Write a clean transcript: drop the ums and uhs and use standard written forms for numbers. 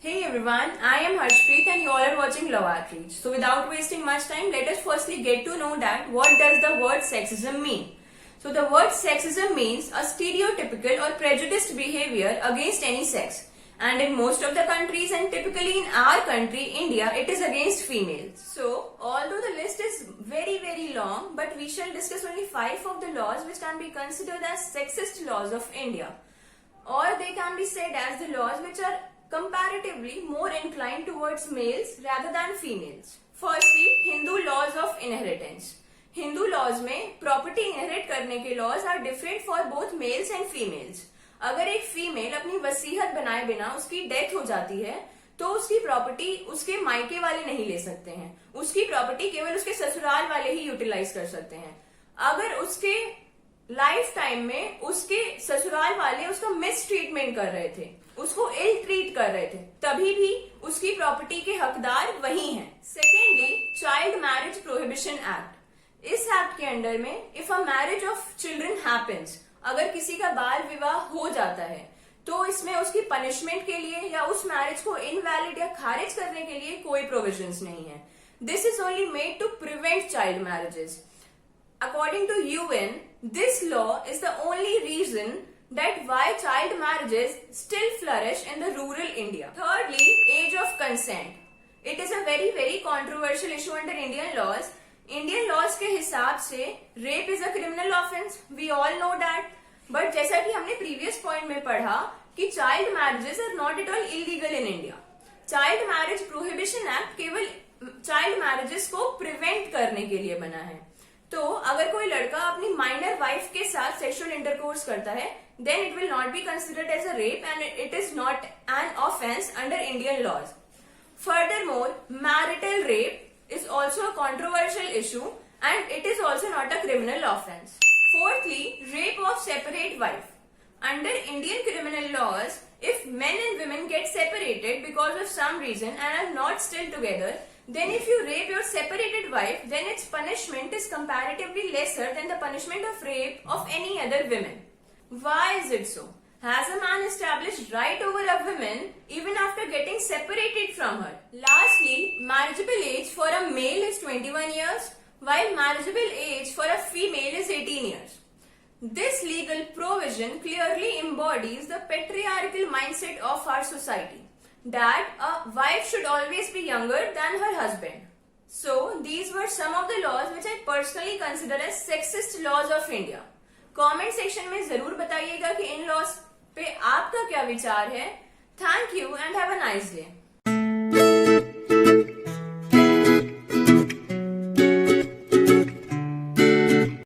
Hey everyone, I am Harshpreet and you all are watching Love Outreach. So without wasting much time, let us firstly get to know that what does the word sexism mean. So the word sexism means a stereotypical or prejudiced behavior against any sex. And in most of the countries and typically in our country, India, it is against females. So although the list is very long, but we shall discuss only 5 of the laws which can be considered as sexist laws of India. Or they can be said as the laws which are comparatively more inclined towards males rather than females. Firstly, Hindu laws of inheritance. Hindu laws में property inherit करने के laws are different for both males and females. अगर एक female अपनी वसीयत बनाए बिना उसकी डेथ हो जाती है तो उसकी प्रॉपर्टी उसके मायके वाले नहीं ले सकते हैं. उसकी प्रॉपर्टी केवल उसके ससुराल वाले ही यूटिलाइज कर सकते हैं. अगर उसके लाइफ टाइम में उसके ससुराल वाले उसका मिस ट्रीटमेंट कर रहे थे, उसको इल ट्रीट कर रहे थे, तभी भी उसकी प्रॉपर्टी के हकदार वही हैं. Secondly, child marriage prohibition act. इस एक्ट के अंडर में if a marriage of children happens, अगर किसी का बाल विवाह हो जाता है तो इसमें उसकी पनिशमेंट के लिए या उस मैरिज को इनवैलिड या खारिज करने के लिए कोई प्रोविजंस नहीं है. This is only made to prevent child marriages. According to UN, this law is the only reason that why child marriages still flourish in the rural India. Thirdly, age of consent. It is a very controversial issue under Indian laws. Indian laws के हिसाब से rape is a criminal offense. We all know that. But जैसा कि हमने previous point में पढ़ा कि child marriages are not at all illegal in India. Child marriage prohibition act केवल child marriages को prevent करने के लिए बना है. तो अगर कोई लड़का अपनी माइनर वाइफ के साथ सेक्सुअल इंटरकोर्स करता है, then it will not be considered as a rape and it is not an offence under Indian laws. Furthermore, marital rape is also a controversial issue and it is also not a criminal offense. Fourthly, rape of separate wife. Under Indian criminal laws, if men and women get separated because of some reason and are not still together, then if you rape your separated wife, then its punishment is comparatively lesser than the punishment of rape of any other women. Why is it so? Has a man established right over a woman even after getting separated from her? Lastly, marriageable age for a male is 21 years, while marriageable age for a female is 18 years. This legal provision clearly embodies the patriarchal mindset of our society, that a wife should always be younger than her husband. So, these were some of the laws which I personally consider as sexist laws of India. Comment section में जरूर बताइएगा कि इन laws पे आपका क्या विचार है. Thank you and have a nice day.